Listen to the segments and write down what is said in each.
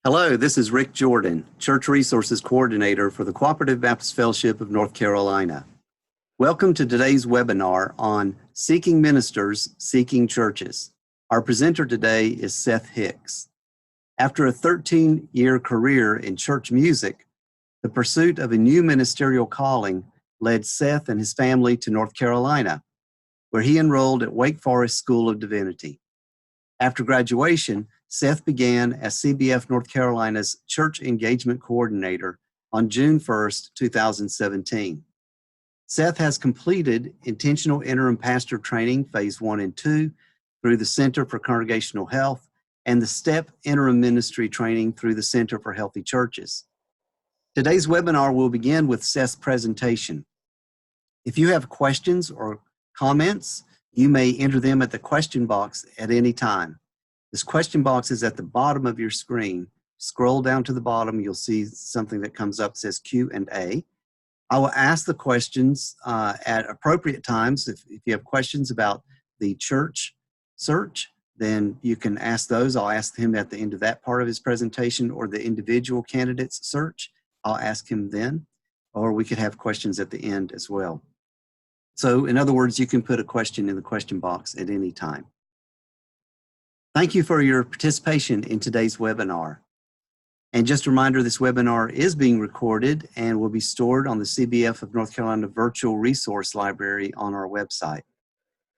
Hello, this is Rick Jordan, Church Resources Coordinator for the Cooperative Baptist Fellowship of North Carolina. Welcome to today's webinar on Seeking Ministers, Seeking Churches. Our presenter today is Seth Hix. After a 13-year career in church music, the pursuit of a new ministerial calling led Seth and his family to North Carolina, where he enrolled at Wake Forest School of Divinity. After graduation, Seth began as CBF North Carolina's Church Engagement Coordinator on June 1st, 2017. Seth has completed Intentional Interim Pastor Training Phase 1 and 2 through the Center for Congregational Health and the S.T.E.P Interim Ministry Training through the Center for Healthy Churches. Today's webinar will begin with Seth's presentation. If you have questions or comments, you may enter them at the question box at any time. This question box is at the bottom of your screen. Scroll down to the bottom, you'll see something that comes up that says Q&A. I will ask the questions at appropriate times. If you have questions about the church search, then you can ask those. I'll ask him at the end of that part of his presentation, or the individual candidates search. I'll ask him then, or we could have questions at the end as well. So in other words, you can put a question in the question box at any time. Thank you for your participation in today's webinar. And just a reminder, this webinar is being recorded and will be stored on the CBF of North Carolina Virtual Resource Library on our website.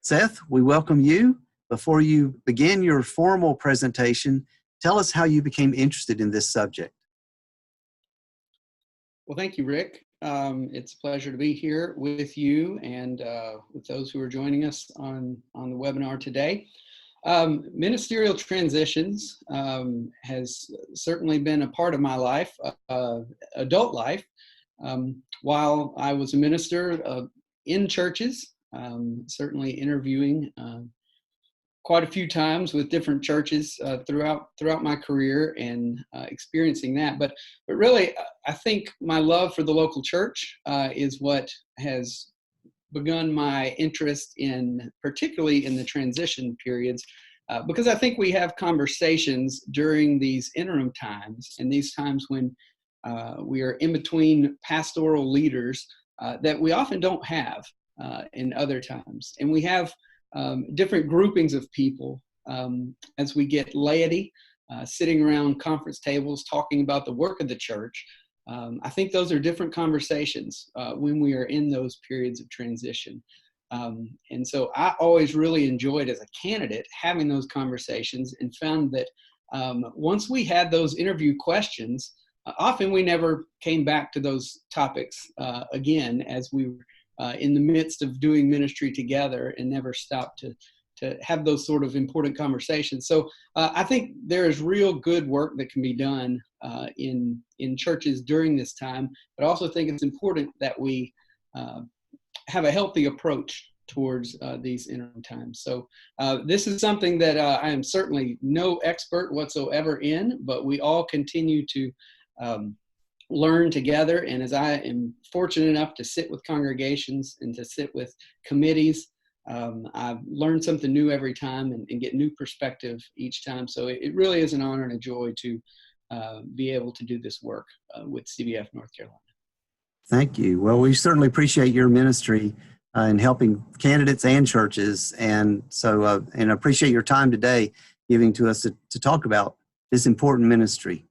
Seth, we welcome you. Before you begin your formal presentation, tell us how you became interested in this subject. Well, thank you, Rick. It's a pleasure to be here with you and with those who are joining us on the webinar today. Ministerial transitions has certainly been a part of my life, adult life. While I was a minister in churches, certainly interviewing quite a few times with different churches throughout my career and experiencing that. But really, I think my love for the local church is what has begun my interest particularly in the transition periods, because I think we have conversations during these interim times and these times when we are in between pastoral leaders that we often don't have in other times. And we have different groupings of people as we get laity sitting around conference tables talking about the work of the church. I think those are different conversations when we are in those periods of transition. And so I always really enjoyed, as a candidate, having those conversations, and found that once we had those interview questions, often we never came back to those topics again, as we were in the midst of doing ministry together, and never stopped to have those sort of important conversations. So I think there is real good work that can be done in churches during this time, but I also think it's important that we have a healthy approach towards these interim times. So this is something that I am certainly no expert whatsoever in, but we all continue to learn together. And as I am fortunate enough to sit with congregations and to sit with committees, I've learned something new every time and get new perspective each time. So it really is an honor and a joy to be able to do this work with CBF North Carolina. Thank you. Well, we certainly appreciate your ministry in helping candidates and churches, and so and appreciate your time today giving to us to talk about this important ministry.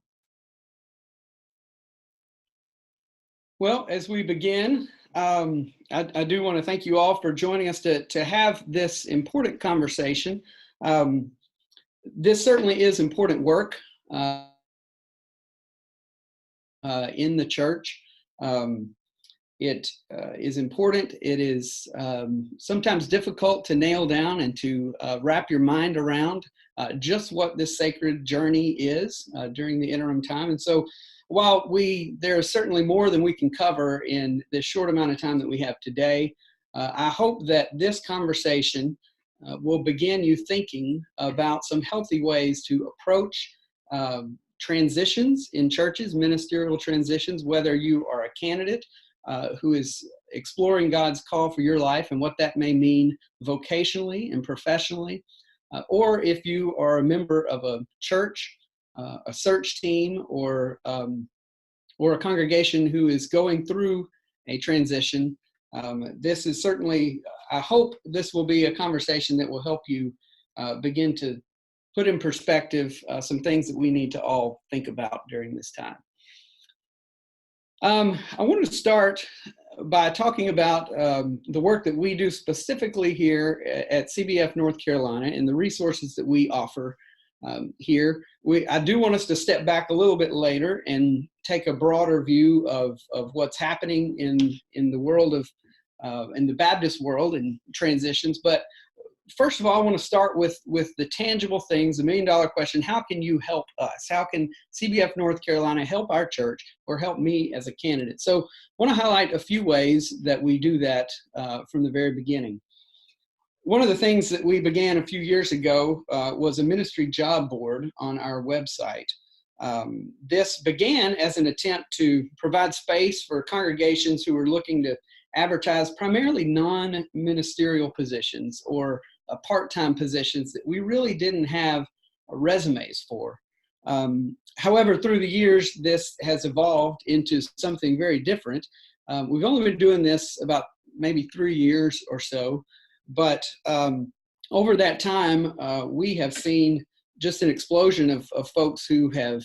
Well, as we begin, I do want to thank you all for joining us to have this important conversation. This certainly is important work in the church. It is important. It is sometimes difficult to nail down and to wrap your mind around just what this sacred journey is during the interim time. And so while there is certainly more than we can cover in this short amount of time that we have today, I hope that this conversation will begin you thinking about some healthy ways to approach transitions in churches, ministerial transitions, whether you are a candidate who is exploring God's call for your life and what that may mean vocationally and professionally, or if you are a member of a church a search team or a congregation who is going through a transition, this is certainly, I hope this will be a conversation that will help you begin to put in perspective some things that we need to all think about during this time. I want to start by talking about the work that we do specifically here at CBF North Carolina and the resources that we offer here. I do want us to step back a little bit later and take a broader view of what's happening in the world of in the Baptist world and transitions. But first of all, I want to start with the tangible things, the $1 million question. How can you help us? How can CBF North Carolina help our church or help me as a candidate? So I want to highlight a few ways that we do that from the very beginning. One of the things that we began a few years ago was a ministry job board on our website. This began as an attempt to provide space for congregations who were looking to advertise primarily non-ministerial positions or part-time positions that we really didn't have resumes for. However, through the years, this has evolved into something very different. We've only been doing this about maybe 3 years or so, but over that time, we have seen just an explosion of folks who have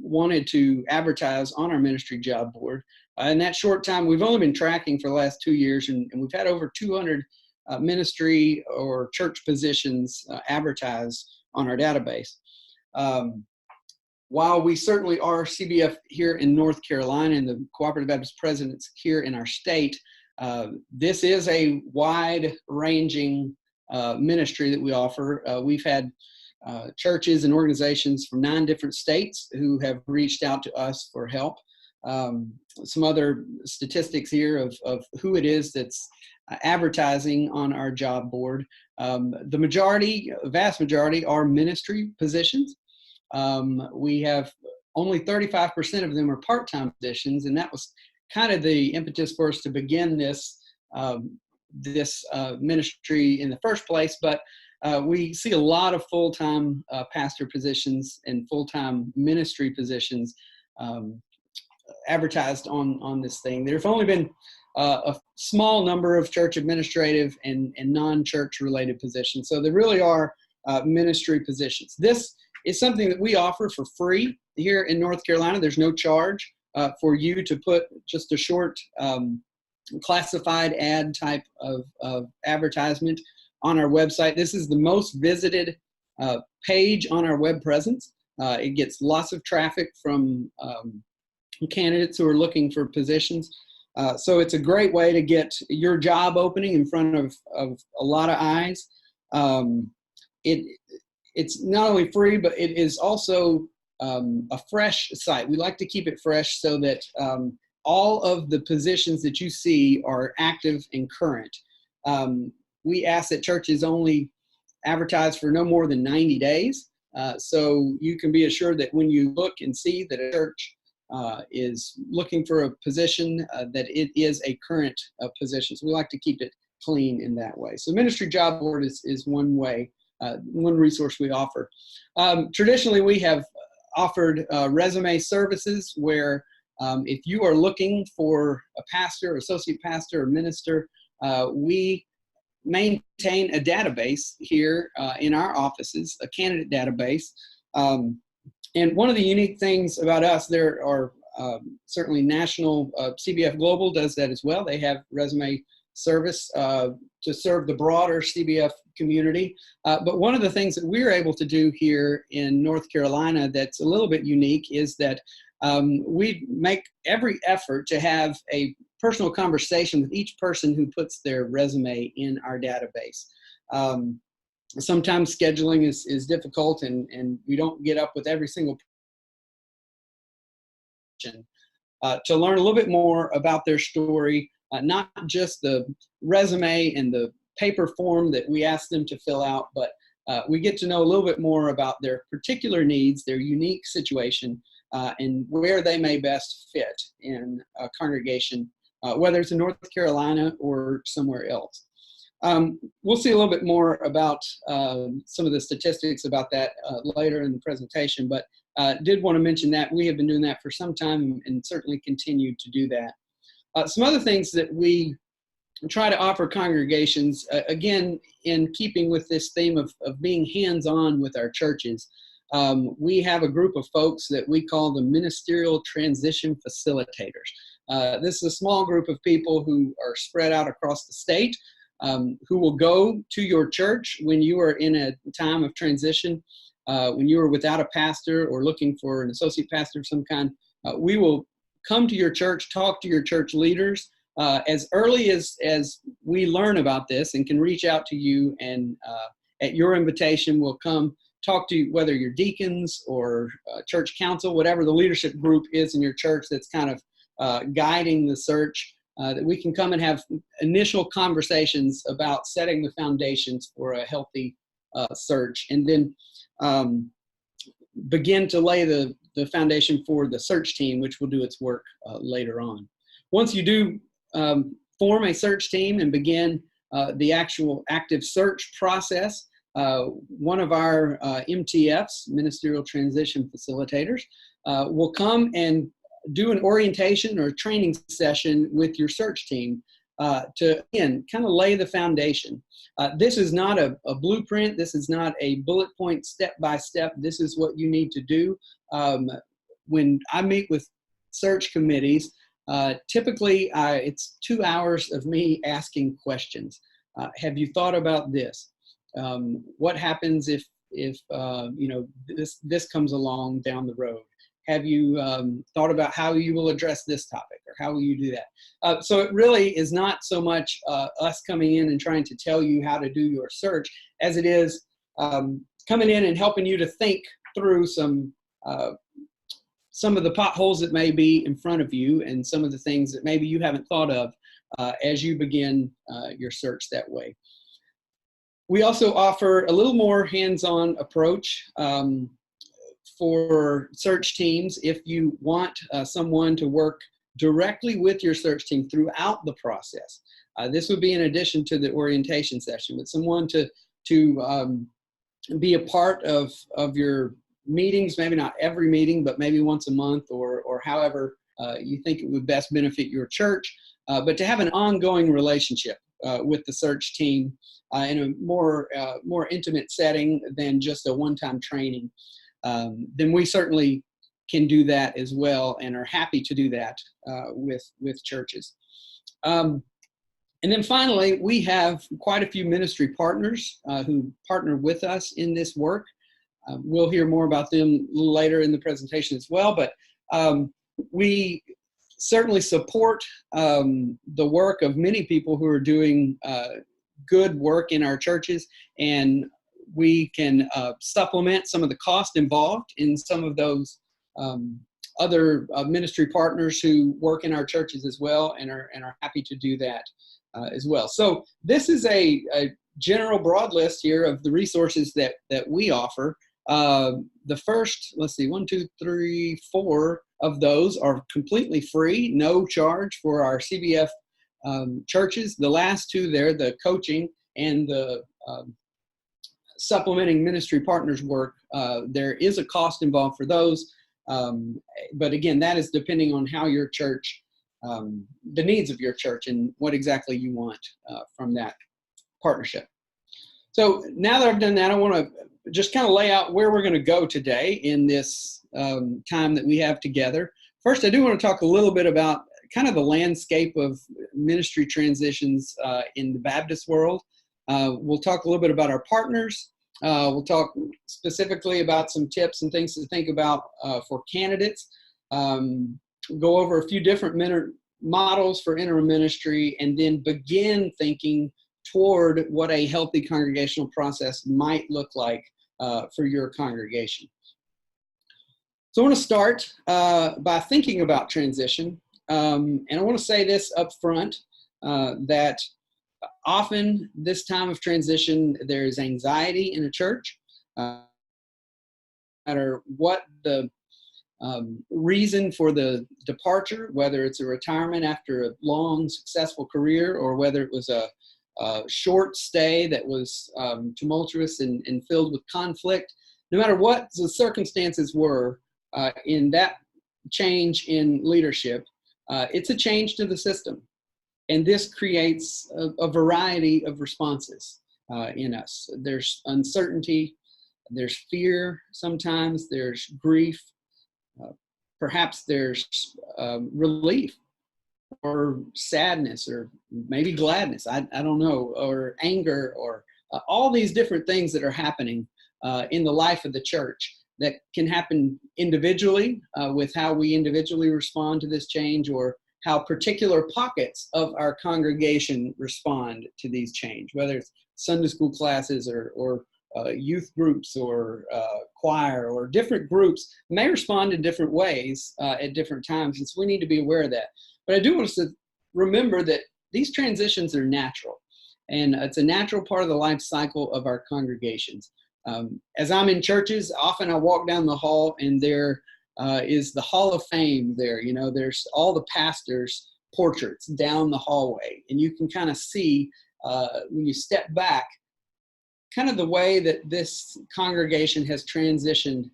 wanted to advertise on our ministry job board. In that short time, we've only been tracking for the last 2 years, and we've had over 200 ministry or church positions advertised on our database. While we certainly are CBF here in North Carolina and the Cooperative Baptist Presidents here in our state, this is a wide-ranging ministry that we offer. We've had churches and organizations from 9 different states who have reached out to us for help. Some other statistics here of who it is that's advertising on our job board. The vast majority are ministry positions. We have only 35% of them are part-time positions, and that was kind of the impetus for us to begin this ministry in the first place. But we see a lot of full-time pastor positions and full-time ministry positions advertised on this thing. There's only been a small number of church administrative and non-church related positions. So there really are ministry positions. This is something that we offer for free here in North Carolina. There's no charge for you to put just a short classified ad type of advertisement on our website. This is the most visited page on our web presence. It gets lots of traffic from candidates who are looking for positions. So it's a great way to get your job opening in front of a lot of eyes. It's not only free, but it is also a fresh site. We like to keep it fresh so that all of the positions that you see are active and current. We ask that churches only advertise for no more than 90 days. So you can be assured that when you look and see that a church is looking for a position, that it is a current position. So we like to keep it clean in that way. So ministry job board is one way, one resource we offer. Traditionally, we have offered resume services where if you are looking for a pastor, associate pastor, or minister, we maintain a database here in our offices, a candidate database. And one of the unique things about us, there are certainly national, CBF Global does that as well. They have resume service to serve the broader CBF community. But one of the things that we're able to do here in North Carolina that's a little bit unique is that we make every effort to have a personal conversation with each person who puts their resume in our database. Sometimes scheduling is difficult and we don't get up with every single person. To learn a little bit more about their story, not just the resume and the paper form that we ask them to fill out, but we get to know a little bit more about their particular needs, their unique situation, and where they may best fit in a congregation, whether it's in North Carolina or somewhere else. We'll see a little bit more about some of the statistics about that later in the presentation, but did want to mention that we have been doing that for some time and certainly continue to do that. Some other things that we try to offer congregations, again, in keeping with this theme of being hands-on with our churches, we have a group of folks that we call the ministerial transition facilitators. This is a small group of people who are spread out across the state, who will go to your church when you are in a time of transition, when you are without a pastor or looking for an associate pastor of some kind. We will come to your church, talk to your church leaders, as early as we learn about this, and can reach out to you, and at your invitation we'll come talk to you, whether you're deacons or church council, whatever the leadership group is in your church that's kind of guiding the search, that we can come and have initial conversations about setting the foundations for a healthy search, and then begin to lay the foundation for the search team, which will do its work later on. Once you do form a search team and begin the actual active search process, one of our MTFs, Ministerial Transition Facilitators, will come and do an orientation or training session with your search team to, again, kind of lay the foundation. This is not a blueprint. This is not a bullet point step-by-step. This is what you need to do. When I meet with search committees, typically it's 2 hours of me asking questions. Have you thought about this? What happens if this comes along down the road? Have you thought about how you will address this topic, or how will you do that? So it really is not so much us coming in and trying to tell you how to do your search, as it is coming in and helping you to think through some of the potholes that may be in front of you, and some of the things that maybe you haven't thought of as you begin your search that way. We also offer a little more hands-on approach for search teams. If you want someone to work directly with your search team throughout the process, this would be in addition to the orientation session, but someone to be a part of your meetings, maybe not every meeting, but maybe once a month, or however you think it would best benefit your church, but to have an ongoing relationship with the search team in a more intimate setting than just a one-time training. Then we certainly can do that as well, and are happy to do that with churches. And then finally, we have quite a few ministry partners who partner with us in this work. We'll hear more about them a little later in the presentation as well, but we certainly support the work of many people who are doing good work in our churches, and we can supplement some of the cost involved in some of those other ministry partners who work in our churches as well, and are happy to do that as well. So this is a general broad list here of the resources that we offer. The first, let's see, 1, 2, 3, 4 of those are completely free, no charge for our CBF churches. The last two there, the coaching and the supplementing ministry partners work, there is a cost involved for those. But again, that is depending on how your church, the needs of your church, and what exactly you want from that partnership. So now that I've done that, I want to just kind of lay out where we're going to go today in this time that we have together. First, I do want to talk a little bit about kind of the landscape of ministry transitions in the Baptist world. We'll talk a little bit about our partners. We'll talk specifically about some tips and things to think about for candidates. Go over a few different models for interim ministry, and then begin thinking toward what a healthy congregational process might look like for your congregation. So I want to start by thinking about transition. And I want to say this up front, that often this time of transition, there is anxiety in a church. No matter what the reason for the departure, whether it's a retirement after a long, successful career, or whether it was a short stay that was tumultuous and filled with conflict. No matter what the circumstances were in that change in leadership, it's a change to the system. And this creates a variety of responses in us. There's uncertainty, there's fear sometimes, there's grief, perhaps there's relief or sadness or maybe gladness, I don't know, or anger, or all these different things that are happening in the life of the church that can happen individually with how we individually respond to this change, or how particular pockets of our congregation respond to these change, whether it's Sunday school classes or youth groups or choir, or different groups may respond in different ways at different times. And so we need to be aware of that. But I do want us to remember that these transitions are natural, and it's a natural part of the life cycle of our congregations. As I'm in churches, often I walk down the hall and there is the Hall of Fame there. You know, there's all the pastors' portraits down the hallway, and you can kind of see when you step back kind of the way that this congregation has transitioned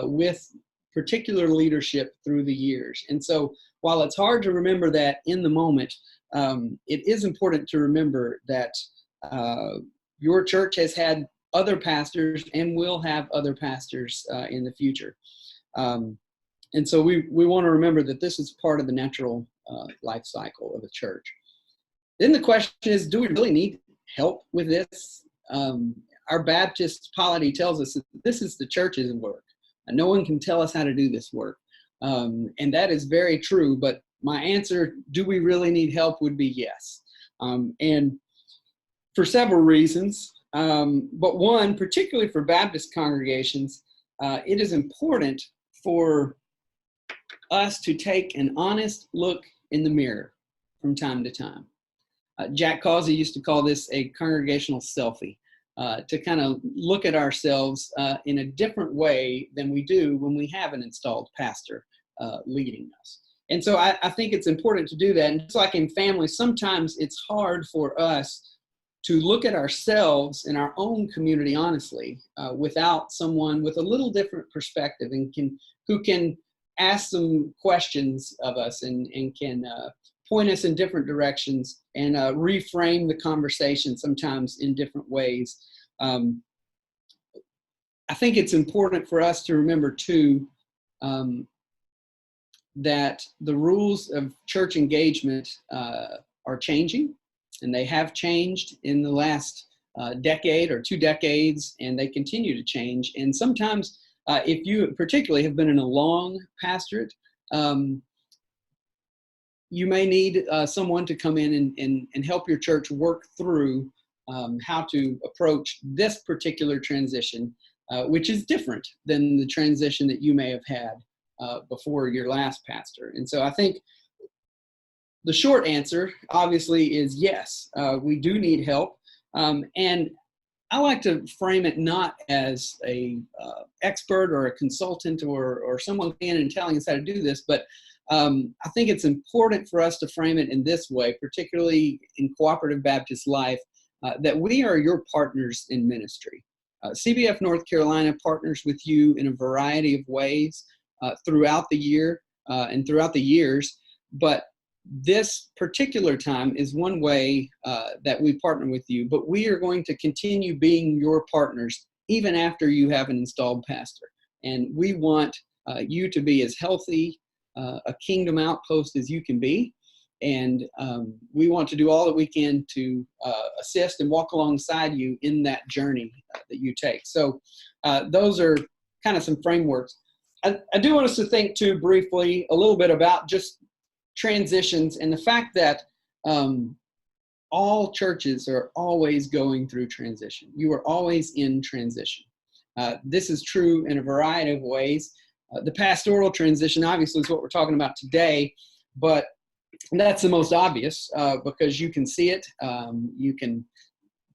with particular leadership through the years. And so while it's hard to remember that in the moment, it is important to remember that your church has had other pastors and will have other pastors in the future. And so we want to remember that this is part of the natural life cycle of a church. Then the question is, do we really need help with this? Our Baptist polity tells us that this is the church's work. No one can tell us how to do this work. And that is very true. But my answer, do we really need help, would be yes. And for several reasons. But one, particularly for Baptist congregations, it is important for us to take an honest look in the mirror from time to time. Jack Causey used to call this a congregational selfie, to kind of look at ourselves in a different way than we do when we have an installed pastor leading us. And so I think it's important to do that. And just like in families, sometimes it's hard for us to look at ourselves in our own community honestly, without someone with a little different perspective and who can ask some questions of us and can point us in different directions and reframe the conversation sometimes in different ways. I think it's important for us to remember too that the rules of church engagement are changing, and they have changed in the last decade or 2 decades, and they continue to change. And sometimes if you particularly have been in a long pastorate, you may need someone to come in and help your church work through how to approach this particular transition, which is different than the transition that you may have had before your last pastor. And so I think the short answer, obviously, is yes, we do need help. And I like to frame it not as a expert or a consultant or someone coming in and telling us how to do this, but I think it's important for us to frame it in this way, particularly in cooperative Baptist life, that we are your partners in ministry. CBF North Carolina partners with you in a variety of ways throughout the year and throughout the years, but this particular time is one way that we partner with you, but we are going to continue being your partners even after you have an installed pastor. And we want you to be as healthy a kingdom outpost as you can be. And we want to do all that we can to assist and walk alongside you in that journey that you take. So those are kind of some frameworks. I do want us to think too briefly a little bit about just transitions and the fact that all churches are always going through transition. You are always in transition. This is true in a variety of ways. The pastoral transition obviously is what we're talking about today, but that's the most obvious because you can see it. You can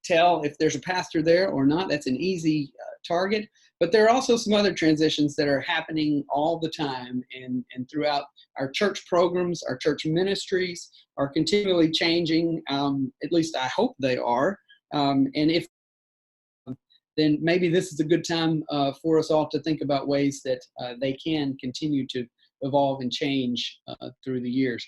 tell if there's a pastor there or not. That's an easy target. But there are also some other transitions that are happening all the time and throughout our church programs. Our church ministries are continually changing, at least I hope they are. And if then maybe this is a good time for us all to think about ways that they can continue to evolve and change through the years.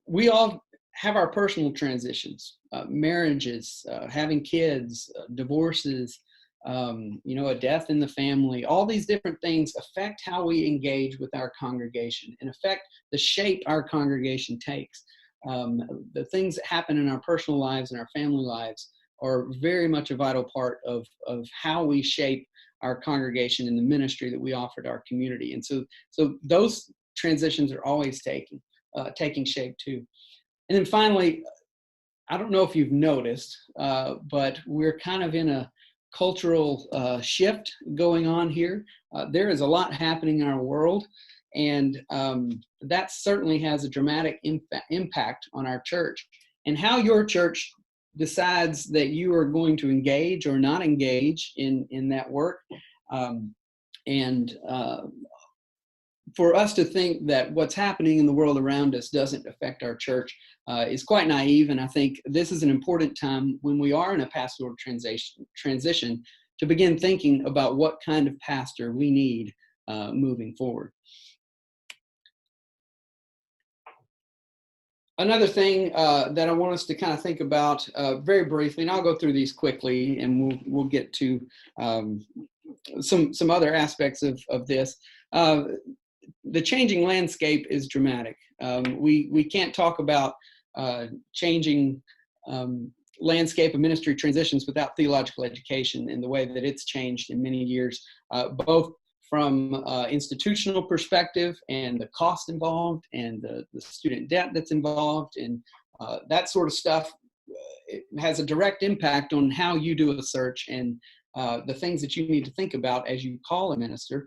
We all have our personal transitions, marriages, having kids, divorces, a death in the family. All these different things affect how we engage with our congregation and affect the shape our congregation takes. The things that happen in our personal lives and our family lives are very much a vital part of how we shape our congregation and the ministry that we offer to our community. And so those transitions are always taking shape too. And then finally, I don't know if you've noticed, but we're kind of in a cultural shift going on here. There is a lot happening in our world, and that certainly has a dramatic impact on our church. And how your church decides that you are going to engage or not engage in that work, for us to think that what's happening in the world around us doesn't affect our church is quite naive. And I think this is an important time when we are in a pastoral transition to begin thinking about what kind of pastor we need moving forward. Another thing that I want us to kind of think about very briefly, and I'll go through these quickly, and we'll get to some other aspects of this. The changing landscape is dramatic. We can't talk about changing landscape of ministry transitions without theological education and the way that it's changed in many years, both from institutional perspective and the cost involved and the student debt that's involved and that sort of stuff. It has a direct impact on how you do a search and the things that you need to think about as you call a minister,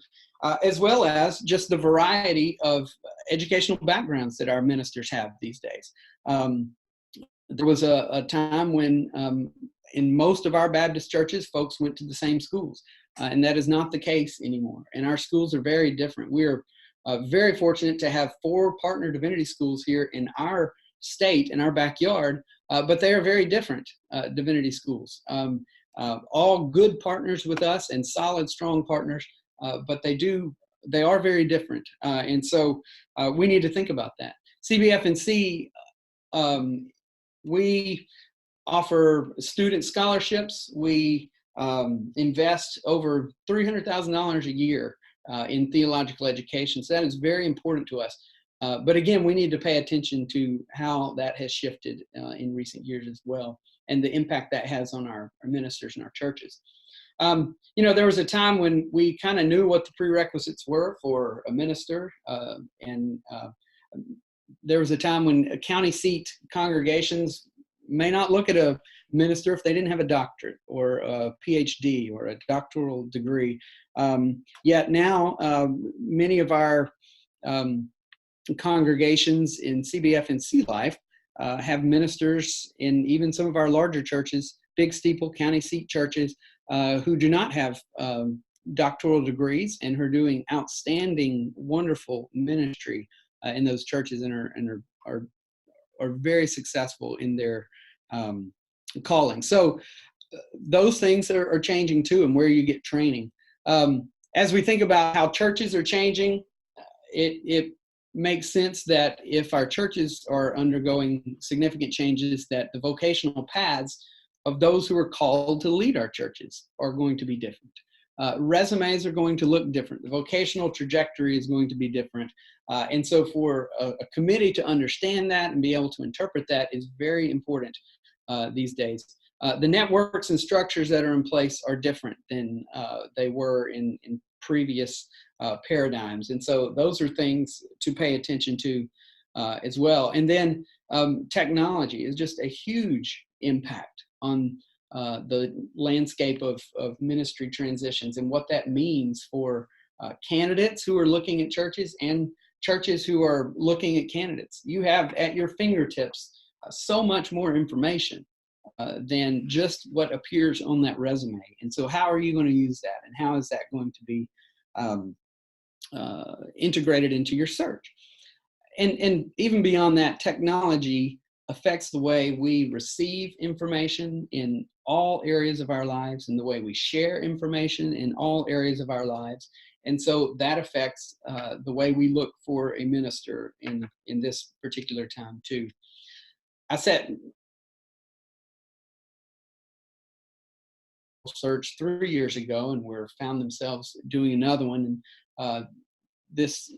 as well as just the variety of educational backgrounds that our ministers have these days. There was a time when in most of our Baptist churches, folks went to the same schools, and that is not the case anymore. And our schools are very different. We're very fortunate to have 4 partner divinity schools here in our state, in our backyard, but they are very different divinity schools. All good partners with us and solid, strong partners, but they are very different. And so we need to think about that. CBFNC, we offer student scholarships. We invest over $300,000 a year in theological education. So that is very important to us. But again, we need to pay attention to how that has shifted in recent years as well, and the impact that has on our ministers and our churches. There was a time when we kind of knew what the prerequisites were for a minister, and there was a time when county seat congregations may not look at a minister if they didn't have a doctorate or a PhD or a doctoral degree. Yet now, many of our congregations in CBFNC life have ministers in even some of our larger churches, big steeple county seat churches, who do not have doctoral degrees and who are doing outstanding, wonderful ministry in those churches and are very successful in their calling. So those things are changing too, and where you get training. As we think about how churches are changing, it makes sense that if our churches are undergoing significant changes, that the vocational paths of those who are called to lead our churches are going to be different. Resumes are going to look different. The vocational trajectory is going to be different. And so for a committee to understand that and be able to interpret that is very important these days. The networks and structures that are in place are different than they were in previous paradigms. And so those are things to pay attention to as well. And then technology is just a huge impact on the landscape of ministry transitions and what that means for candidates who are looking at churches and churches who are looking at candidates. You have at your fingertips so much more information than just what appears on that resume. And so how are you going to use that? And how is that going to be integrated into your search? And even beyond that, technology affects the way we receive information in all areas of our lives and the way we share information in all areas of our lives. And so that affects the way we look for a minister in this particular time too. I said search 3 years ago, and we're found themselves doing another one. And this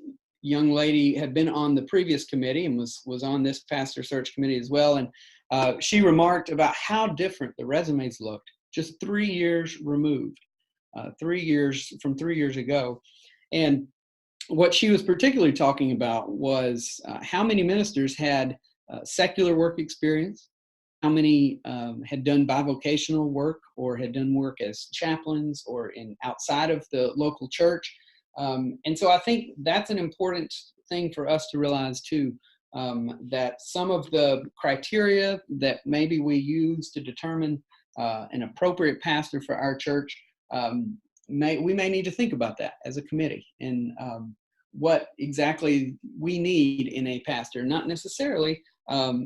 young lady had been on the previous committee and was on this pastor search committee as well. And she remarked about how different the resumes looked just 3 years removed, 3 years from 3 years ago. And what she was particularly talking about was how many ministers had secular work experience, how many had done bivocational work or had done work as chaplains or outside of the local church. And so I think that's an important thing for us to realize too, that some of the criteria that maybe we use to determine an appropriate pastor for our church, we may need to think about that as a committee, and what exactly we need in a pastor, not necessarily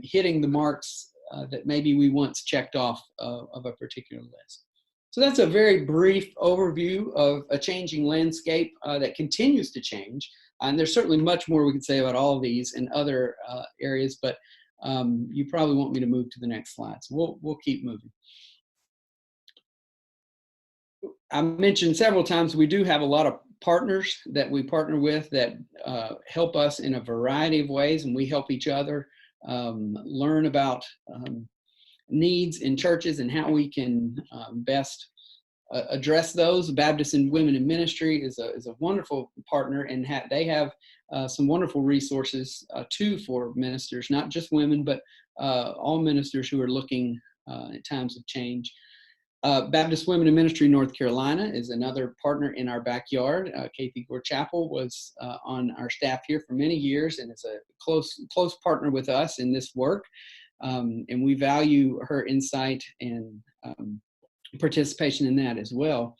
hitting the marks that maybe we once checked off of a particular list. So that's a very brief overview of a changing landscape that continues to change. And there's certainly much more we could say about all of these and other areas, but you probably want me to move to the next slide. So we'll keep moving. I mentioned several times we do have a lot of partners that we partner with that help us in a variety of ways, and we help each other learn about needs in churches and how we can best address those. Baptist and Women in Ministry is a wonderful partner, and they have some wonderful resources too for ministers, not just women, but all ministers who are looking at times of change. Baptist Women in Ministry North Carolina is another partner in our backyard. Kathy Gore Chapel was on our staff here for many years and is a close partner with us in this work. And we value her insight and participation in that as well.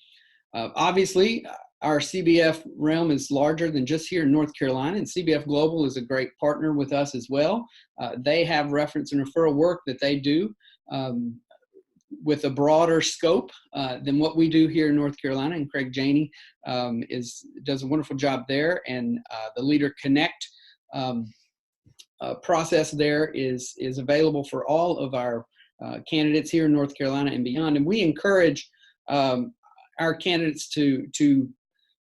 Obviously, our CBF realm is larger than just here in North Carolina, and CBF Global is a great partner with us as well. They have reference and referral work that they do with a broader scope than what we do here in North Carolina, and Craig Janey does a wonderful job there, and the Leader Connect process there is available for all of our candidates here in North Carolina and beyond. And we encourage our candidates to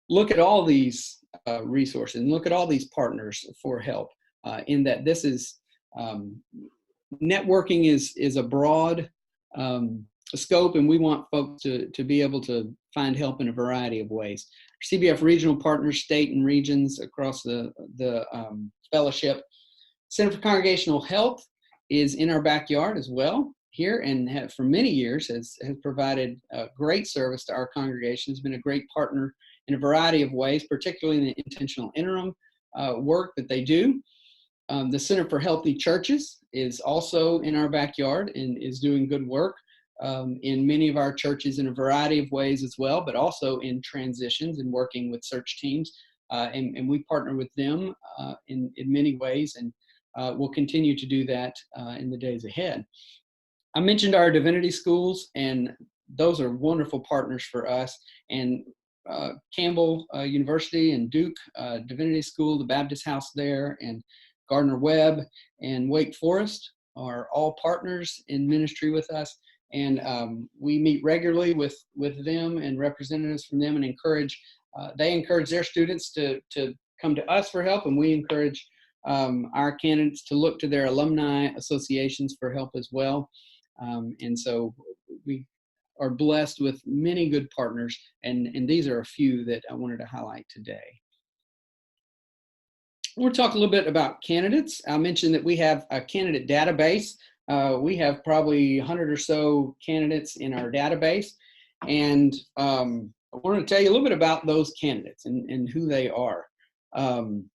look at all these resources and look at all these partners for help in that this is networking is a broad scope, and we want folks to be able to find help in a variety of ways. CBF regional partners, state and regions across the fellowship. Center for Congregational Health is in our backyard as well here, and for many years has provided great service to our congregation. Has been a great partner in a variety of ways, particularly in the intentional interim work that they do. The Center for Healthy Churches is also in our backyard and is doing good work in many of our churches in a variety of ways as well, but also in transitions and working with search teams. And we partner with them in many ways, and we'll continue to do that in the days ahead. I mentioned our Divinity schools, and those are wonderful partners for us. And Campbell University and Duke Divinity School, the Baptist House there, and Gardner-Webb and Wake Forest are all partners in ministry with us. And we meet regularly with them and representatives from them, and they encourage their students to come to us for help, and we encourage our candidates to look to their alumni associations for help as well. And so we are blessed with many good partners, and these are a few that I wanted to highlight today. We'll talk a little bit about candidates. I mentioned that we have a candidate database. We have probably 100 or so candidates in our database, and I want to tell you a little bit about those candidates and who they are. I'm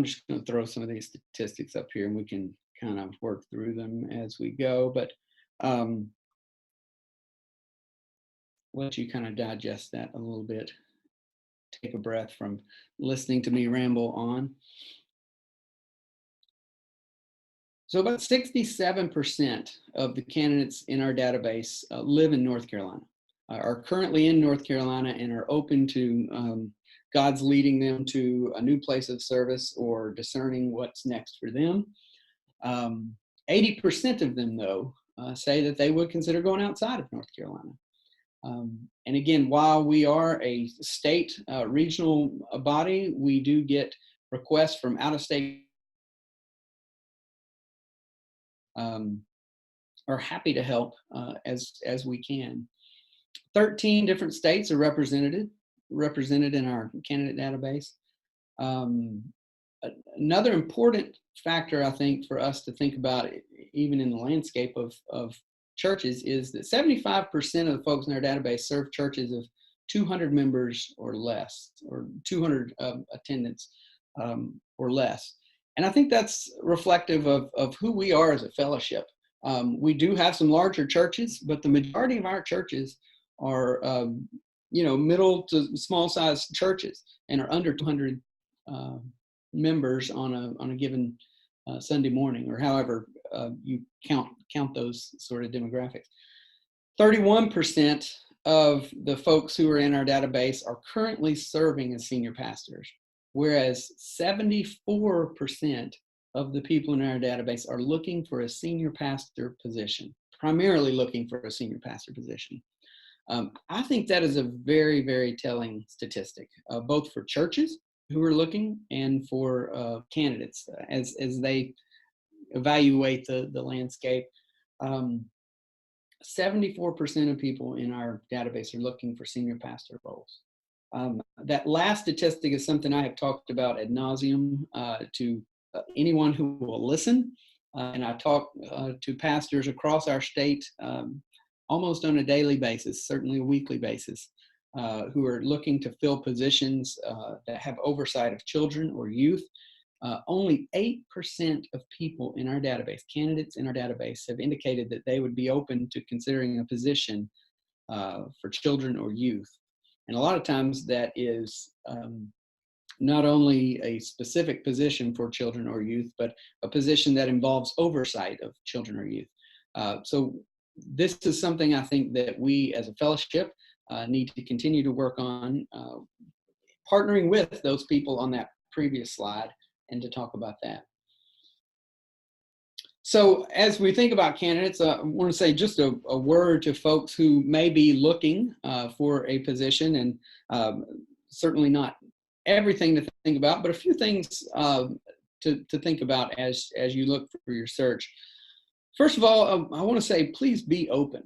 just going to throw some of these statistics up here, and we can kind of work through them as we go, but let you kind of digest that a little bit. Take a breath from listening to me ramble on. So about 67% of the candidates in our database live in North Carolina, are currently in North Carolina, and are open to God's leading them to a new place of service or discerning what's next for them. 80% of them, though, say that they would consider going outside of North Carolina. And again, while we are a state regional body, we do get requests from out-of-state. Are happy to help as we can. 13 different states are represented in our candidate database. Another important factor, I think, for us to think about, even in the landscape of churches, is that 75% of the folks in our database serve churches of 200 members or less, or 200 attendance or less. And I think that's reflective of who we are as a fellowship. We do have some larger churches, but the majority of our churches are, middle to small size churches, and are under 200 members on a given Sunday morning, or however you count those sort of demographics. 31% of the folks who are in our database are currently serving as senior pastors, whereas 74% of the people in our database are looking for a senior pastor position, primarily looking for a senior pastor position. I think that is a very, very telling statistic, both for churches who are looking and for candidates as they evaluate the landscape. 74% of people in our database are looking for senior pastor roles. That last statistic is something I have talked about ad nauseum to anyone who will listen. And I talk to pastors across our state almost on a daily basis, certainly a weekly basis, who are looking to fill positions that have oversight of children or youth. Only 8% of people in our database, candidates in our database, have indicated that they would be open to considering a position for children or youth. And a lot of times that is not only a specific position for children or youth, but a position that involves oversight of children or youth. So this is something I think that we as a fellowship need to continue to work on, partnering with those people on that previous slide, and to talk about that. So as we think about candidates, I want to say just a word to folks who may be looking for a position, and certainly not everything to think about, but a few things to think about as you look for your search. First of all, I want to say, please be open.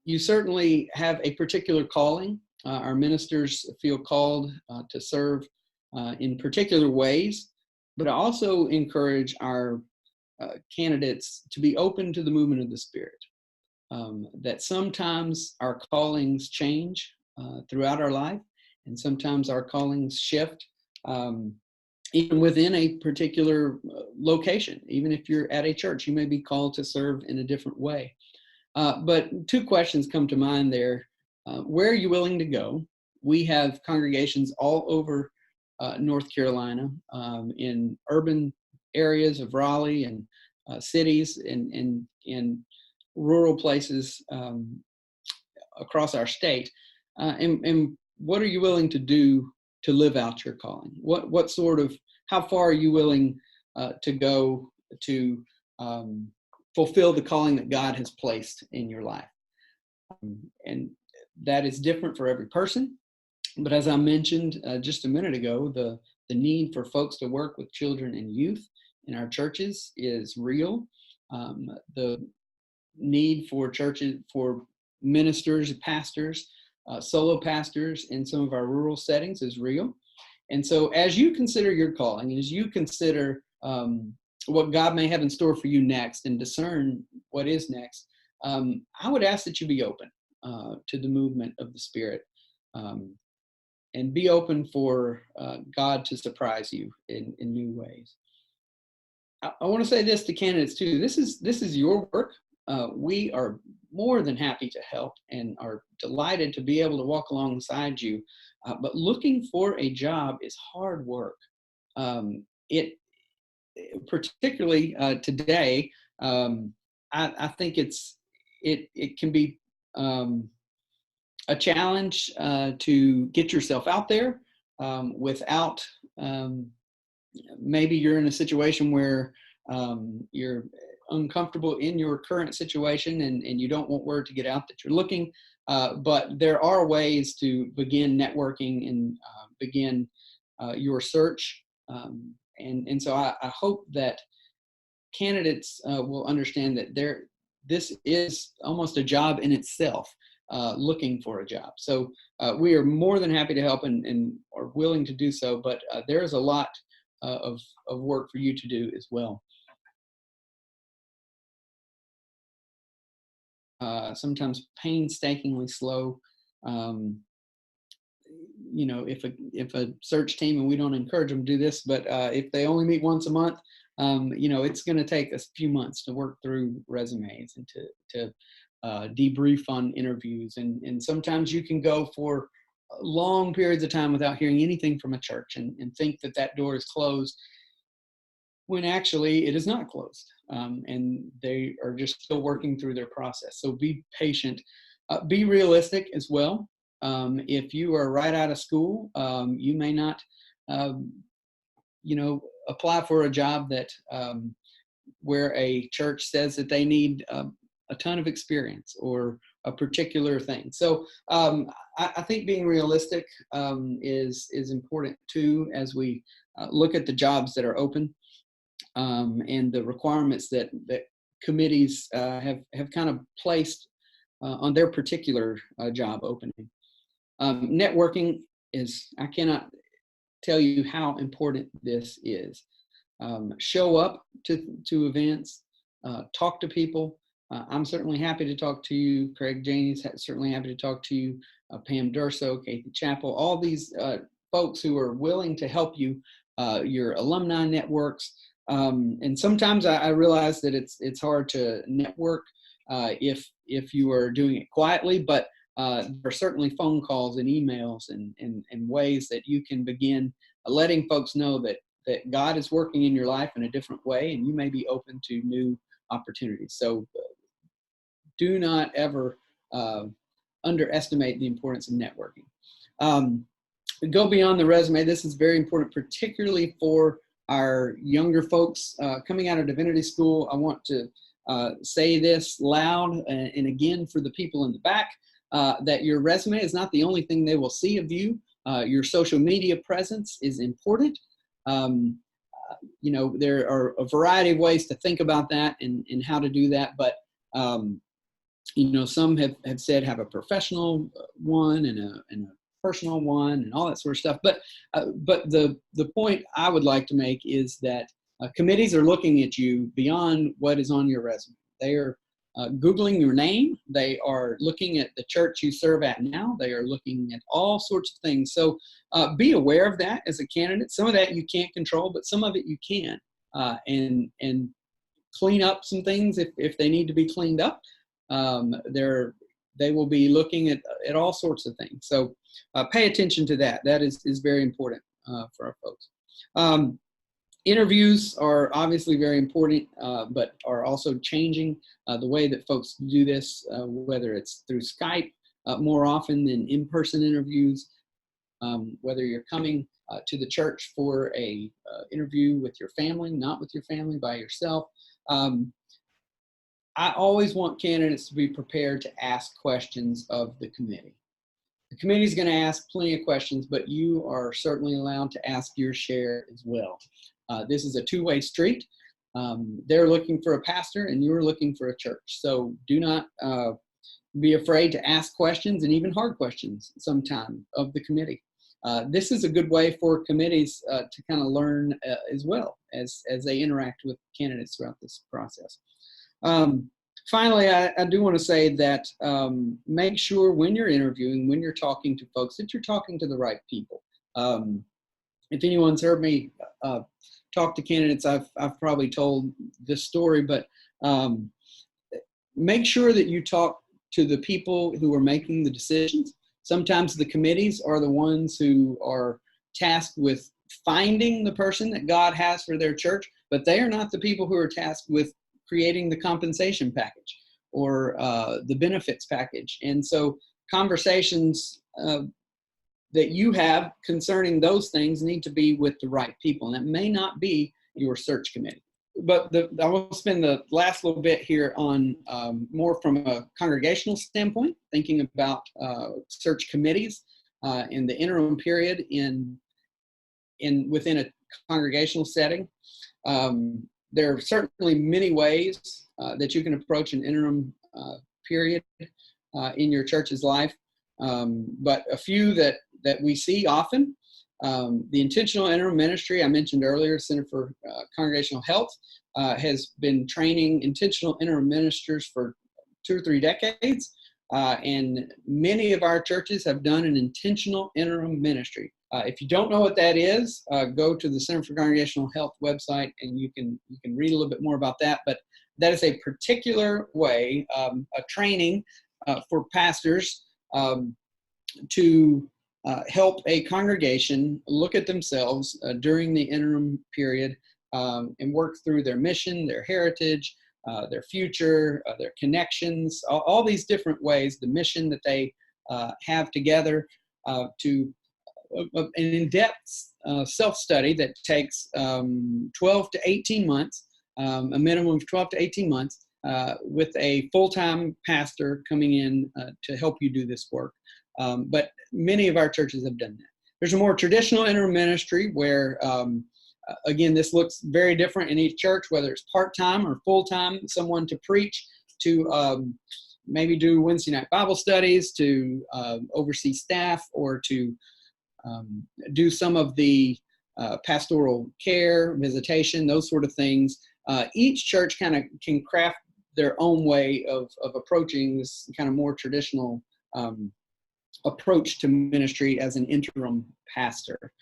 You certainly have a particular calling. Our ministers feel called to serve in particular ways, but I also encourage our candidates to be open to the movement of the Spirit. That sometimes our callings change throughout our life, and sometimes our callings shift even within a particular location. Even if you're at a church, you may be called to serve in a different way. But two questions come to mind there. Where are you willing to go? We have congregations all over North Carolina, in urban areas of Raleigh, and cities, and in rural places across our state. And what are you willing to do to live out your calling? How far are you willing to go to fulfill the calling that God has placed in your life? And that is different for every person. But as I mentioned just a minute ago, the need for folks to work with children and youth in our churches is real. The need for churches, for ministers, pastors, solo pastors in some of our rural settings is real. And so as you consider your calling, as you consider what God may have in store for you next, and discern what is next, I would ask that you be open to the movement of the Spirit. And be open for God to surprise you in new ways. I want to say this to candidates too. This is your work. We are more than happy to help and are delighted to be able to walk alongside you. But looking for a job is hard work. It particularly today, I think it can be a challenge to get yourself out there without maybe you're in a situation where you're uncomfortable in your current situation and you don't want word to get out that you're looking, but there are ways to begin networking and begin your search. And so I hope that candidates will understand that this is almost a job in itself, looking for a job. So we are more than happy to help and are willing to do so, but there is a lot of work for you to do as well. Sometimes painstakingly slow. If a search team, and we don't encourage them to do this, but if they only meet once a month, it's going to take a few months to work through resumes and to debrief on interviews. And sometimes you can go for long periods of time without hearing anything from a church and think that door is closed, when actually it is not closed. And they are just still working through their process. So be patient, be realistic as well. If you are right out of school, you may not, apply for a job that where a church says that they need a ton of experience or a particular thing. So I think being realistic is important too, as we look at the jobs that are open and the requirements that committees have kind of placed on their particular job opening. Networking I cannot tell you how important this is. Show up to events, talk to people. I'm certainly happy to talk to you. Craig Janey's certainly happy to talk to you. Pam Durso, Kathy Chappell, all these folks who are willing to help you, your alumni networks. And sometimes I realize that it's hard to network if you are doing it quietly, but there are certainly phone calls and emails and ways that you can begin letting folks know that God is working in your life in a different way, and you may be open to new opportunities. So do not ever underestimate the importance of networking. Go beyond the resume. This is very important, particularly for our younger folks coming out of Divinity School. I want to say this loud and again for the people in the back, that your resume is not the only thing they will see of you. Your social media presence is important. There are a variety of ways to think about that and how to do that, but some have said have a professional one and a personal one and all that sort of stuff. But the point I would like to make is that committees are looking at you beyond what is on your resume. They are Googling your name. They are looking at the church you serve at now. They are looking at all sorts of things. So be aware of that as a candidate. Some of that you can't control, but some of it you can. And clean up some things if they need to be cleaned up. They will be looking at all sorts of things. So pay attention to that. That is very important for our folks. Interviews are obviously very important, but are also changing the way that folks do this, whether it's through Skype more often than in-person interviews, whether you're coming to the church for a interview with your family, not with your family, by yourself. I always want candidates to be prepared to ask questions of the committee. The committee is going to ask plenty of questions, but you are certainly allowed to ask your share as well. This is a two-way street. They're looking for a pastor and you're looking for a church. So do not be afraid to ask questions, and even hard questions sometime, of the committee. This is a good way for committees to kind of learn as well as they interact with candidates throughout this process. Finally, I do want to say that make sure when you're interviewing, when you're talking to folks, that you're talking to the right people. If anyone's heard me talk to candidates, I've probably told this story, but make sure that you talk to the people who are making the decisions. Sometimes the committees are the ones who are tasked with finding the person that God has for their church, but they are not the people who are tasked with creating the compensation package or the benefits package. And so conversations that you have concerning those things need to be with the right people, and that may not be your search committee. But I will spend the last little bit here on more from a congregational standpoint, thinking about search committees in the interim period within a congregational setting. There are certainly many ways that you can approach an interim period in your church's life, but a few that we see often. The Intentional Interim Ministry, I mentioned earlier, Center for Congregational Health, has been training intentional interim ministers for 2 or 3 decades, and many of our churches have done an intentional interim ministry. If you don't know what that is, go to the Center for Congregational Health website, and you can read a little bit more about that. But that is a particular way, a training for pastors to help a congregation look at themselves during the interim period and work through their mission, their heritage, their future, their connections, all these different ways, the mission that they have together to an in-depth self-study that takes 12 to 18 months, a minimum of 12 to 18 months, with a full-time pastor coming in to help you do this work. But many of our churches have done that. There's a more traditional interim ministry where, again, this looks very different in each church, whether it's part-time or full-time, someone to preach, to maybe do Wednesday night Bible studies, to oversee staff, or to do some of the pastoral care, visitation, those sort of things. Each church kind of can craft their own way of approaching this kind of more traditional approach to ministry as an interim pastor.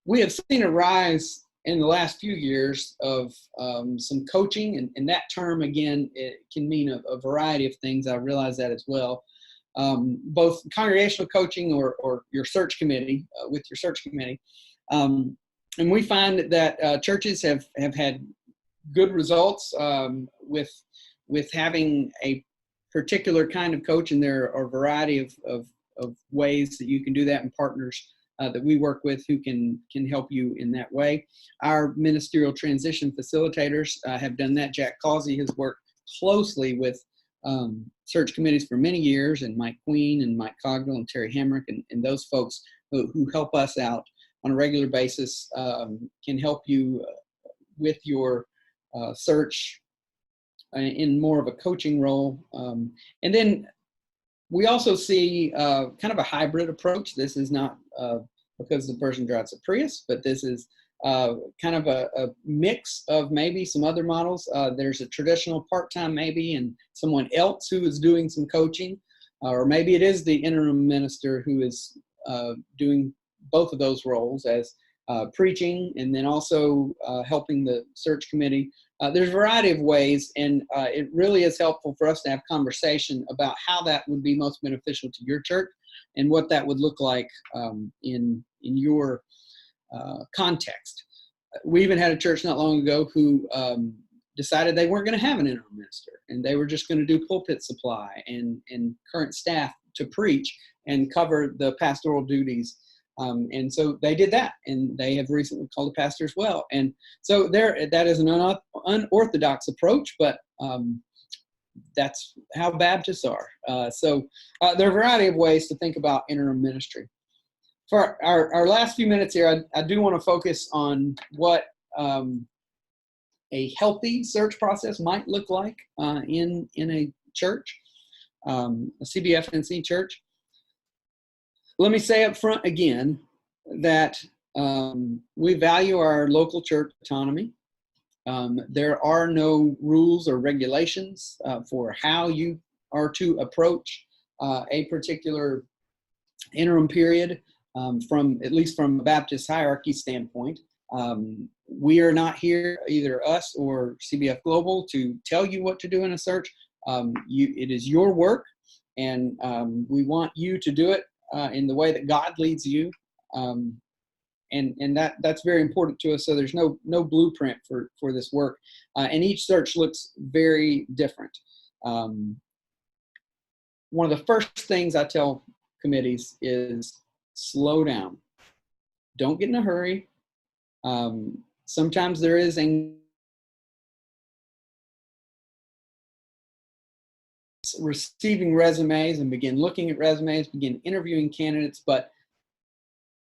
We have seen a rise in the last few years of some coaching, and that term, again, it can mean a variety of things. I realize that as well. Both congregational coaching or your search committee, with your search committee. And we find that churches have had good results with having a particular kind of coach, and there are a variety of ways that you can do that, and partners that we work with who can help you in that way. Our ministerial transition facilitators have done that. Jack Causey has worked closely with search committees for many years, and Mike Queen and Mike Cogdell and Terry Hamrick and those folks who help us out on a regular basis can help you with your search in more of a coaching role. And then we also see kind of a hybrid approach. This is not because the person drives a Prius, but this is kind of a mix of maybe some other models. There's a traditional part-time maybe, and someone else who is doing some coaching, or maybe it is the interim minister who is doing both of those roles as preaching and then also helping the search committee. There's a variety of ways, and it really is helpful for us to have conversation about how that would be most beneficial to your church and what that would look like in your context. We even had a church not long ago who decided they weren't going to have an interim minister, and they were just going to do pulpit supply and current staff to preach and cover the pastoral duties. And so they did that, and they have recently called a pastor as well. And so that is an unorthodox approach, but that's how Baptists are. So there are a variety of ways to think about interim ministry. For our last few minutes here, I do want to focus on what a healthy search process might look like in a church, a CBFNC church. Let me say up front again that we value our local church autonomy. There are no rules or regulations for how you are to approach a particular interim period, at least from a Baptist hierarchy standpoint. We are not here, either us or CBF Global, to tell you what to do in a search. It is your work, and we want you to do it in the way that God leads you. And that's very important to us. So there's no blueprint for this work. And each search looks very different. One of the first things I tell committees is slow down. Don't get in a hurry. Sometimes there is receiving resumes and begin looking at resumes, begin interviewing candidates. But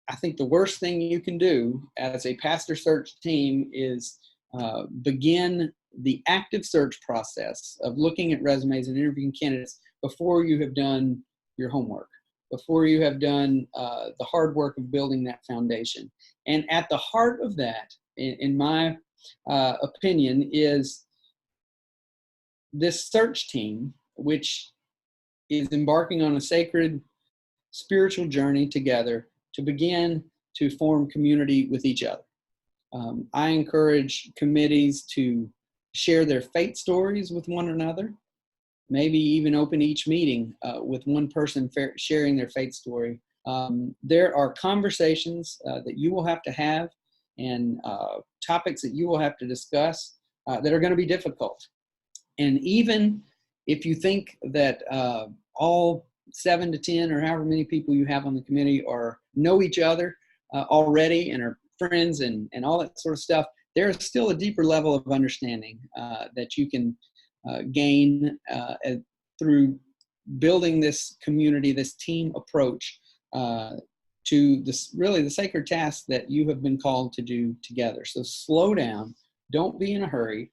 I think the worst thing you can do as a pastor search team is begin the active search process of looking at resumes and interviewing candidates before you have done your homework, before you have done the hard work of building that foundation. And at the heart of that, in my opinion, is this search team, which is embarking on a sacred spiritual journey together to begin to form community with each other. I encourage committees to share their faith stories with one another, maybe even open each meeting with one person sharing their faith story. There are conversations that you will have to have, and topics that you will have to discuss that are going to be difficult. And even if you think that all 7 to 10 or however many people you have on the committee know each other already and are friends and all that sort of stuff, there is still a deeper level of understanding that you can gain through building this community, this team approach to this really the sacred task that you have been called to do together. So slow down, don't be in a hurry,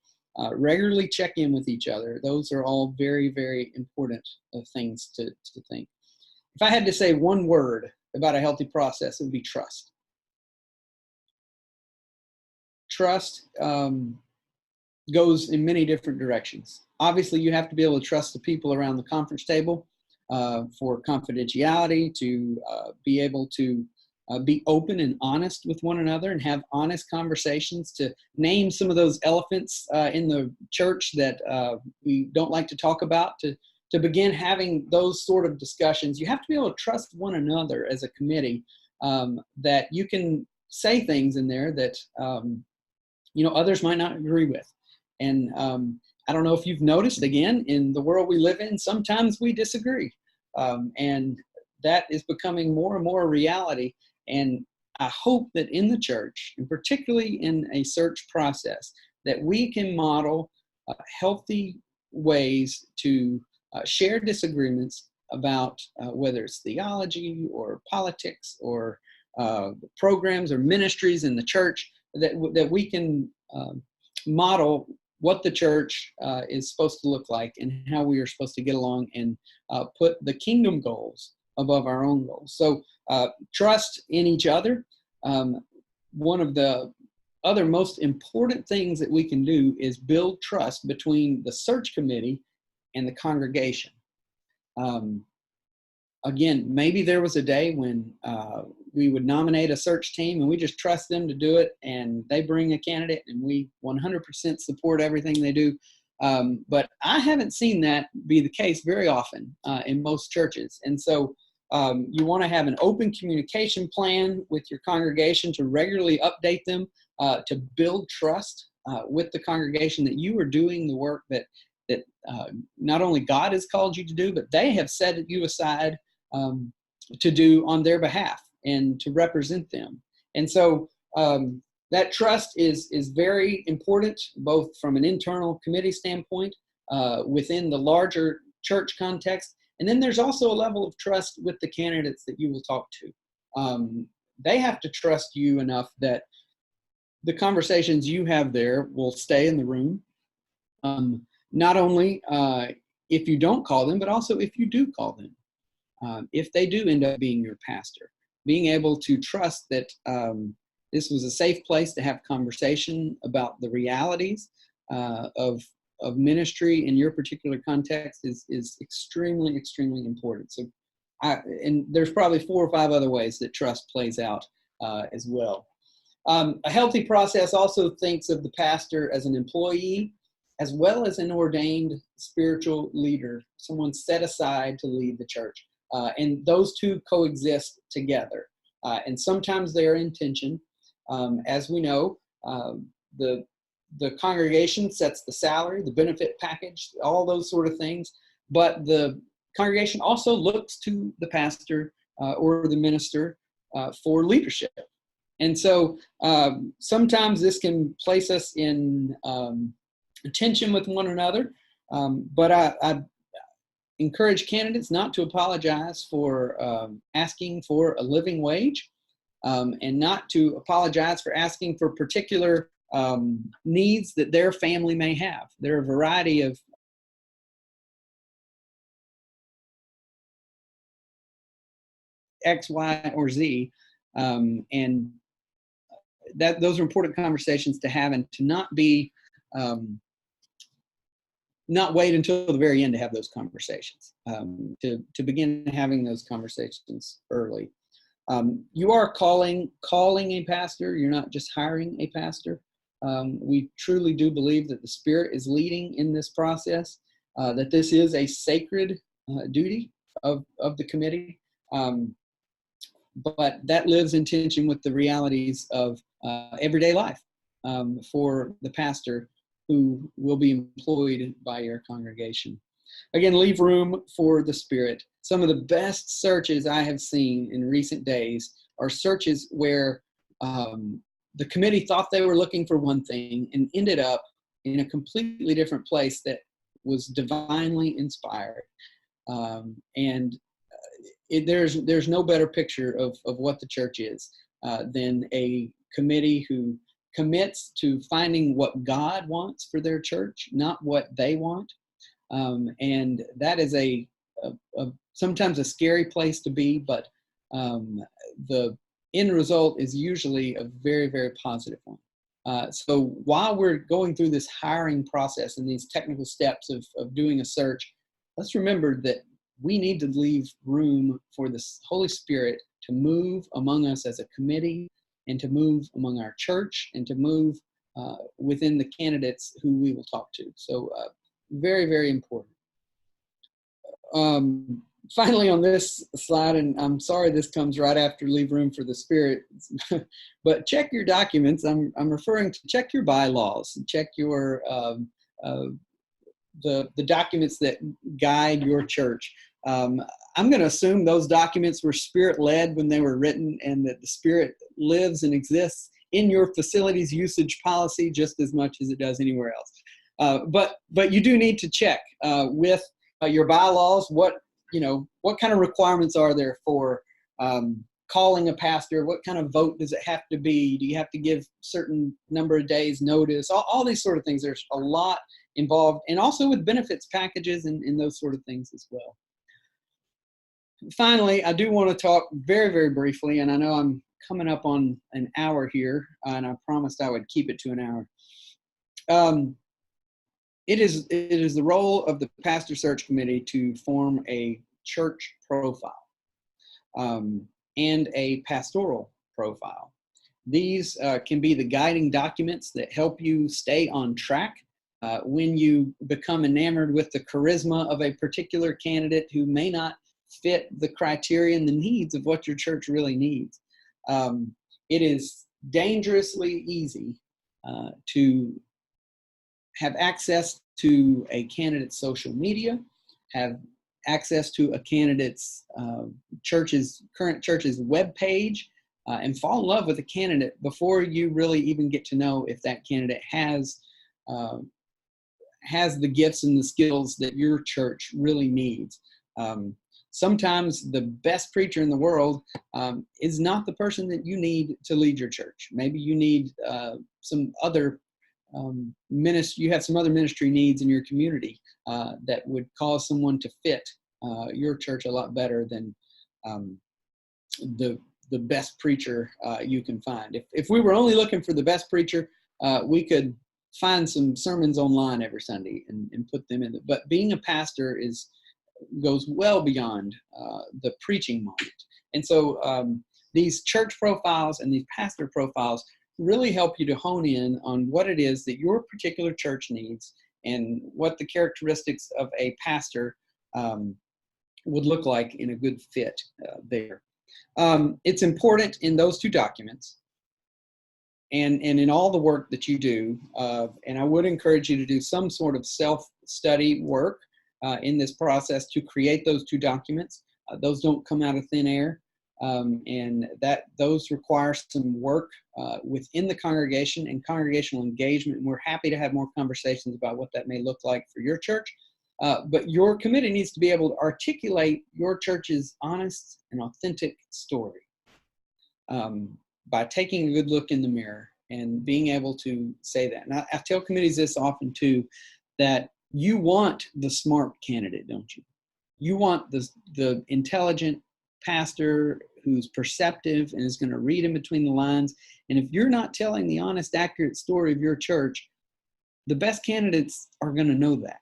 regularly check in with each other. Those are all very, very important things to think. If I had to say one word about a healthy process, it would be trust. Trust goes in many different directions. Obviously, you have to be able to trust the people around the conference table for confidentiality, to be able to be open and honest with one another and have honest conversations, to name some of those elephants in the church that we don't like to talk about, to begin having those sort of discussions. You have to be able to trust one another as a committee, that you can say things in there that others might not agree with. And I don't know if you've noticed, again, in the world we live in, sometimes we disagree. And that is becoming more and more a reality. And I hope that in the church, and particularly in a search process, that we can model healthy ways to share disagreements about whether it's theology or politics or programs or ministries in the church, that we can model what the church is supposed to look like and how we are supposed to get along and put the kingdom goals above our own goals. So trust in each other. One of the other most important things that we can do is build trust between the search committee and the congregation. Again, maybe there was a day when we would nominate a search team and we just trust them to do it, and they bring a candidate and we 100% support everything they do. But I haven't seen that be the case very often in most churches. And so you want to have an open communication plan with your congregation to regularly update them, to build trust with the congregation that you are doing the work that not only God has called you to do, but they have set you aside to do on their behalf and to represent them. And so that trust is very important, both from an internal committee standpoint, within the larger church context. And then there's also a level of trust with the candidates that you will talk to. They have to trust you enough that the conversations you have there will stay in the room. Not only if you don't call them, but also if you do call them. If they do end up being your pastor, being able to trust that this was a safe place to have conversation about the realities of ministry in your particular context is extremely, extremely important. So, and there's probably 4 or 5 other ways that trust plays out as well. A healthy process also thinks of the pastor as an employee, as well as an ordained spiritual leader, someone set aside to lead the church. And those two coexist together. And sometimes they are in tension. As we know, the congregation sets the salary, the benefit package, all those sort of things. But the congregation also looks to the pastor or the minister for leadership. And so sometimes this can place us in tension with one another. But I encourage candidates not to apologize for asking for a living wage, and not to apologize for asking for particular needs that their family may have. There are a variety of X, Y, or Z, and those are important conversations to have, and to not be not wait until the very end to have those conversations. To begin having those conversations early. You are calling a pastor. You're not just hiring a pastor. We truly do believe that the Spirit is leading in this process, that this is a sacred duty of the committee, but that lives in tension with the realities of everyday life for the pastor who will be employed by your congregation. Again, leave room for the Spirit. Some of the best searches I have seen in recent days are searches where the committee thought they were looking for one thing and ended up in a completely different place that was divinely inspired. There's no better picture of what the church is than a committee who commits to finding what God wants for their church, not what they want. And that is a sometimes a scary place to be, but the end result is usually a very, very positive one. So while we're going through this hiring process and these technical steps of doing a search, let's remember that we need to leave room for the Holy Spirit to move among us as a committee, and to move among our church, and to move within the candidates who we will talk to. So very, very important. Finally, on this slide, and I'm sorry this comes right after leave room for the Spirit, but check your documents. I'm referring to check your bylaws, check your the documents that guide your church. I'm going to assume those documents were Spirit-led when they were written, and that the Spirit lives and exists in your facilities usage policy just as much as it does anywhere else. But you do need to check with your bylaws what kind of requirements are there for calling a pastor. What kind of vote does it have to be? Do you have to give certain number of days notice? All these sort of things. There's a lot involved, and also with benefits packages and those sort of things as well. Finally, I do want to talk very, very briefly, and I know I'm coming up on an hour here, and I promised I would keep it to an hour. It is the role of the pastor search committee to form a church profile and a pastoral profile. These can be the guiding documents that help you stay on track when you become enamored with the charisma of a particular candidate who may not fit the criteria and the needs of what your church really needs. It is dangerously easy to have access to a candidate's social media, have access to a candidate's current church's web page, and fall in love with a candidate before you really even get to know if that candidate has the gifts and the skills that your church really needs. Sometimes the best preacher in the world is not the person that you need to lead your church. Maybe you need some other ministry. You have some other ministry needs in your community that would cause someone to fit your church a lot better than the best preacher you can find. If we were only looking for the best preacher, we could find some sermons online every Sunday and put them in. But being a pastor goes well beyond the preaching moment. And so these church profiles and these pastor profiles really help you to hone in on what it is that your particular church needs and what the characteristics of a pastor would look like in a good fit there. It's important in those two documents and in all the work that you do, and I would encourage you to do some sort of self-study work in this process to create those two documents. Those don't come out of thin air, and those require some work within the congregation and congregational engagement, and we're happy to have more conversations about what that may look like for your church. But your committee needs to be able to articulate your church's honest and authentic story by taking a good look in the mirror and being able to say that. And I tell committees this often too, that you want the smart candidate, don't you? You want the intelligent pastor who's perceptive and is going to read in between the lines. And if you're not telling the honest, accurate story of your church, the best candidates are going to know that.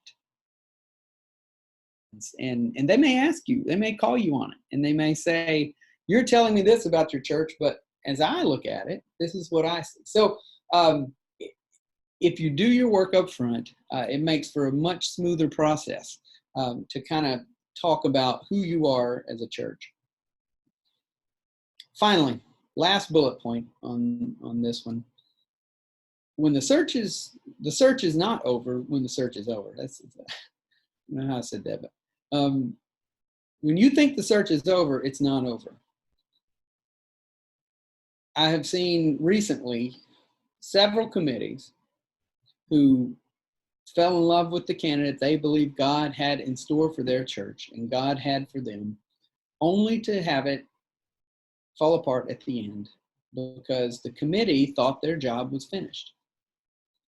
And they may ask you, they may call you on it, and they may say, you're telling me this about your church, but as I look at it, this is what I see. So if you do your work up front, it makes for a much smoother process to kind of talk about who you are as a church. Finally, last bullet point on this one. When the search is not over, when the search is over. I don't know how I said that, but when you think the search is over, it's not over. I have seen recently several committees who fell in love with the candidate they believe God had in store for their church and God had for them, only to have it fall apart at the end because the committee thought their job was finished.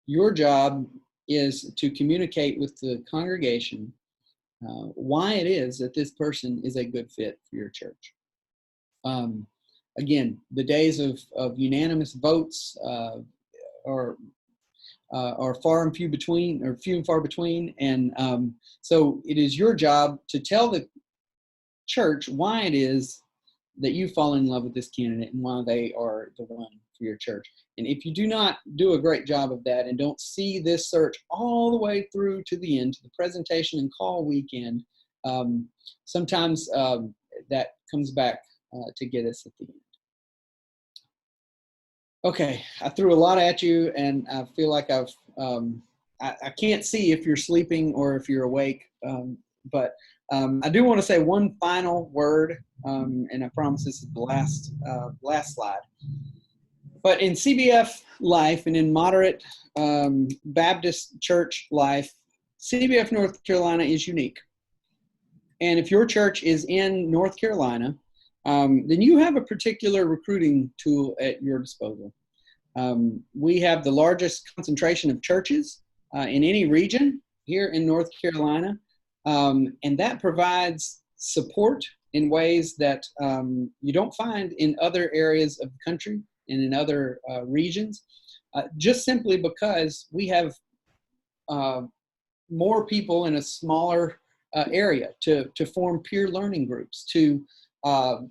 Your job is to communicate with the congregation why it is that this person is a good fit for your church. Again, the days of unanimous votes are far and few between, or few and far between, and so it is your job to tell the church why it is that you fall in love with this candidate and why they are the one for your church. And if you do not do a great job of that and don't see this search all the way through to the end, to the presentation and call weekend, sometimes that comes back to get us at the end. Okay, I threw a lot at you, and I feel like I can't see if you're sleeping or if you're awake, but I do want to say one final word, and I promise this is the last slide. But in CBF life and in moderate Baptist church life, CBF North Carolina is unique. And if your church is in North Carolina, then you have a particular recruiting tool at your disposal. We have the largest concentration of churches in any region here in North Carolina, and that provides support in ways that you don't find in other areas of the country and in other regions, just simply because we have more people in a smaller area to form peer learning groups, to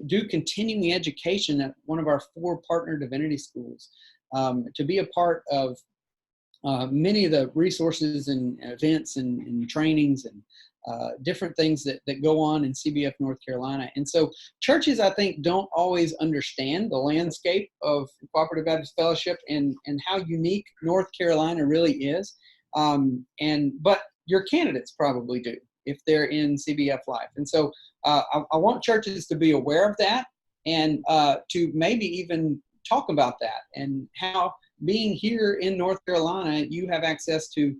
do continuing education at one of our 4 partner Divinity schools, to be a part of many of the resources and events and trainings and different things that go on in CBF North Carolina. And so churches, I think, don't always understand the landscape of Cooperative Baptist Fellowship and how unique North Carolina really is. But your candidates probably do if they're in CBF life. And so I want churches to be aware of that and to maybe even talk about that and how being here in North Carolina, you have access to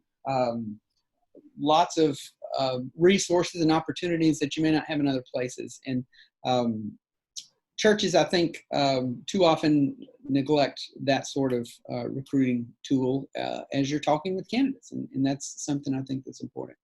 lots of resources and opportunities that you may not have in other places. And churches, I think, too often neglect that sort of recruiting tool as you're talking with candidates. And that's something I think that's important.